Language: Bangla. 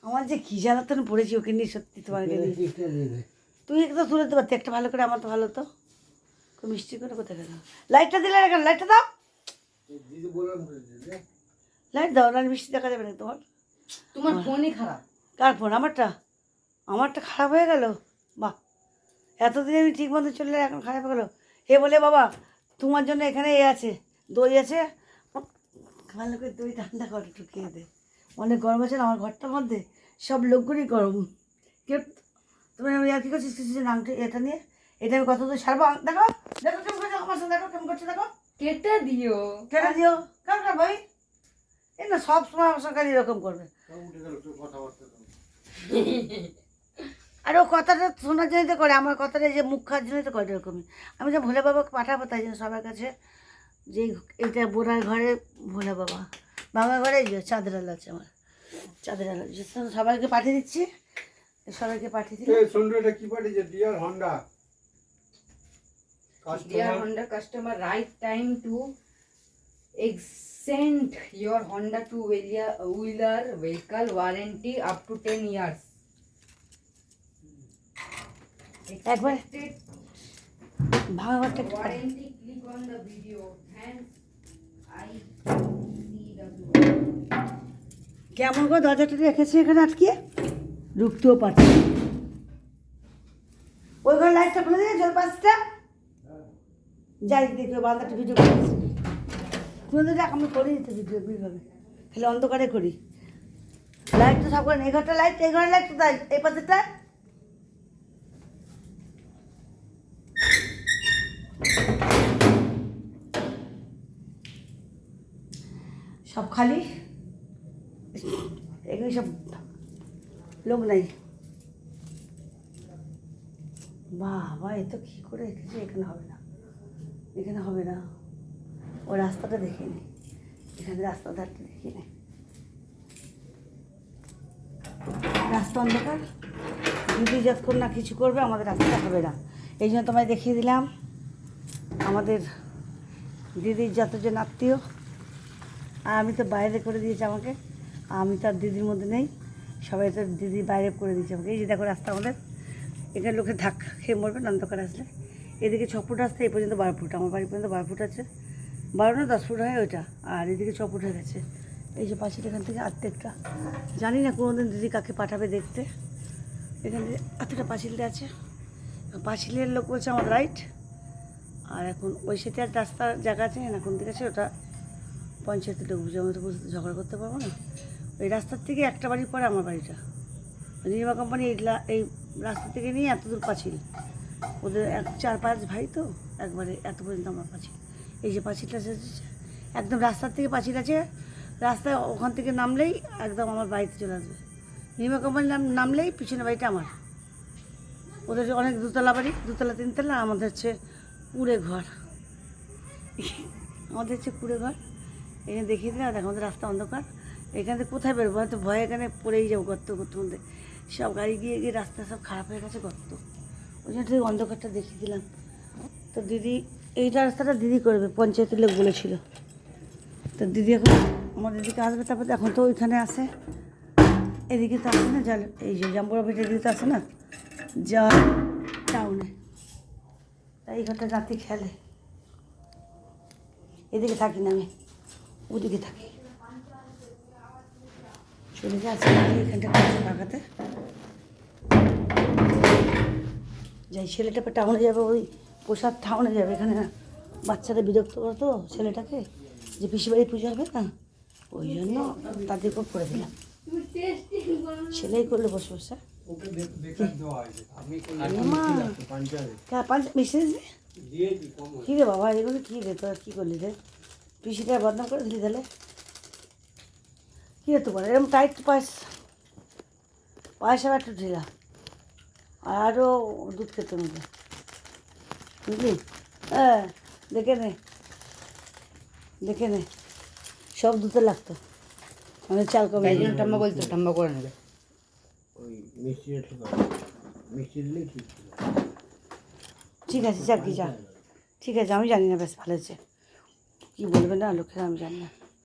আমার যে কী জ্বালাতন পড়েছি ওকে নিয়ে, সত্যি তোমাকে নিয়ে। তুই একটু তুলে দিতে পারতি একটা ভালো করে, আমার তো ভালো তো। খুব মিষ্টি করে কোথায় গেল? লাইটটা দিলে না কেন? লাইটটা দাও, লাইট দাও, না মিষ্টি দেখা যাবে না তোমার। তোমার ফোনই খারাপ। কার ফোন? আমারটা খারাপ হয়ে গেল? বাহ, এতদিন আমি ঠিক মতো চলে এখন খারাপ হয়ে গেলো। হে বলে বাবা তোমার জন্য এখানে এ আছে, দই আছে, ভালো করে দই ঠান্ডা করে একটু খেয়ে দে। অনেক গরম আছে না আমার ঘরটার মধ্যে, সব লোকগুলোই গরম। কেউ তুমি আর কী করছিস কিছু নামটা এটা নিয়ে? এটা আমি কত দূর সারবো? দেখো দেখো কেমন করছে আমার সাথে, দেখো কেমন করছে, দেখো। কেটে দিও। কেটে দিও কেন কেন ভাই? এই না সব সময় আমার সঙ্গে এরকম করবে। আর ও কথাটা শোনার জন্যই তো করে, আমার কথাটা যে মুখ খাওয়ার জন্যই তো করে এরকমই। আমি যে ভোলে বাবাকে পাঠাবো তাই জন্য সবার কাছে, যে এইটা বোনার ঘরে ভোলে বাবা, বাবার ঘরে এই যে চাঁদের আলো আছে, আমার চাঁদের আলো সবাইকে পাঠিয়ে দিচ্ছি, সবাইকে পাঠিয়ে দিচ্ছি। এটা কি পাঠিয়েছে? Dear Honda customer, right time to extend your Honda two-wheeler vehicle warranty up to 10 years. একবার ভাঙা ঘরটা Warranty, click on the video. Thanks. কেমন করে দরজাটা রেখেছি এখানে আটকিয়ে, ঢুকতেও পারছি। ওই ঘরে লাইটটা খুলে দিয়ে জল পাঁচটা যাই দেখি বান্দাটা ভিডিও করেছি। তুমি তো দেখ আমি করি তো ভিডিও বিভাবে, খালি অন্ধকারে করি। লাইট তো সব করেন, এই ঘরটা লাইট, এই ঘরের লাইট কোথায়? এই পাশেরটা সব খালি, এখানে সব লোক নাই। বাবা এ তো কী করে রেখেছি, এখানে হবে না, এখানে হবে না। ও রাস্তাটা দেখিনি, এখানে রাস্তা ধারটা দেখিনি, রাস্তা অন্ধকার। দিদি যতক্ষণ না কিছু করবে আমাদের রাস্তাটা হবে না। এই জন্য তোমায় দেখিয়ে দিলাম আমাদের দিদির যতজন আত্মীয়। আর আমি তো বাইরে করে দিয়েছি আমাকে, আমি তো আর দিদির মধ্যে নেই, সবাই তো দিদি বাইরে করে দিয়েছে আমাকে। এই যে দেখো রাস্তা আমাদের, এখানে লোকে ধাক্কা খেয়ে মরবে অন্ধকার আসলে। এদিকে 6 ফুট আসতে এই পর্যন্ত 12 ফুট, আমার বাড়ি পর্যন্ত 12 ফুট আছে, 12 না 10 ফুট হয় ওইটা, আর এদিকে 6 ফুট হয়ে গেছে। এই যে পাশের এখান থেকে আর্ধেকটা, জানি না কোনোদিন দিদি কাকে পাঠাবে দেখতে। এখানে এতটা পাঁচিলটা আছে, পাঁচিলের লোক বলছে আমার রাইট, আর এখন ওই সাথে আর রাস্তার জায়গা আছে না কোন দিকে আছে, ওটা পঞ্চায়েতের লোক বুঝে, আমি তো বুঝতে ঝগড়া করতে পারবো না। ওই রাস্তার থেকে একটা বাড়ি পরে আমার বাড়িটা, নির্মা কোম্পানি এই রাস্তা থেকে নিয়ে এত দূর পাঁচিল, ওদের 4-5 ভাই তো একবারে এত পর্যন্ত আমার পাঁচিল। এই যে পাঁচিলটা একদম রাস্তার থেকে পাঁচিল আছে, রাস্তায় ওখান থেকে নামলেই একদম আমার বাড়িতে চলে আসবে। নির্মা কোম্পানি নামলেই পিছনে বাড়িটা আমার। ওদের অনেক দুতলা বাড়ি, 2তলা 3তলা, আমাদের হচ্ছে কুড়ে ঘর, আমাদের হচ্ছে কুড়ে ঘর। এখানে দেখিয়ে দিলাম, দেখো আমাদের রাস্তা অন্ধকার, এখান থেকে কোথায় বেরোবো? হয়তো ভয়ে এখানে পড়েই যাবো গর্ত করতে মধ্যে, সব গাড়ি গিয়ে গিয়ে রাস্তা সব খারাপ হয়ে গেছে গর্ত, ওই জন্য ঠিক অন্ধকারটা দেখিয়ে দিলাম। তো দিদি এইটা রাস্তাটা দিদি করবে, পঞ্চায়েতের লোক বলেছিল। তো দিদি এখন আমার দিদিকে আসবে, তারপরে এখন তো ওইখানে আসে, এদিকে তো আসে না, জল এই যে জাম্বুরা ভেটে দিতে আসে না, যা টাউনে, তাই এই ঘরটা রাতে খেলে। এদিকে থাকি না আমি, ওদিকে থাকি, চলে যাচ্ছে এখানটা ঢাকাতে যাই। ছেলেটা টাউনে যাবে, ওই প্রসাদ টাউনে যাবে, এখানে না বাচ্চারা বিরক্ত করে তো ছেলেটাকে, যে পিসি বাড়ি পুজো হবে না, ওই জন্য তাদেরকেও করে দিলাম। ছেলেই করলে বসে বসে কী রে বাবা, এগুলো কী রে তোরা কী করলি রে? পিসিটা বদনাম করে দিলি তাহলে কী রে তোমার? এরকম টাইট পয়সা একটু ঢিলা, আরও দুধ খেতে নেবে বুঝলি? হ্যাঁ দেখে নে, দেখে নে, সব দুধে লাগতো, মানে চাল কমে ঠাম্মা বলতো ঠাম্মা করে নেবে। ওই মিষ্টি দিলেই ঠিক ছিল। ঠিক আছে, যা কি যা, ঠিক আছে, আমি জানি না, বেশ ভালো হয়েছে, কী বলবে না লোকেরা আমি জানি না।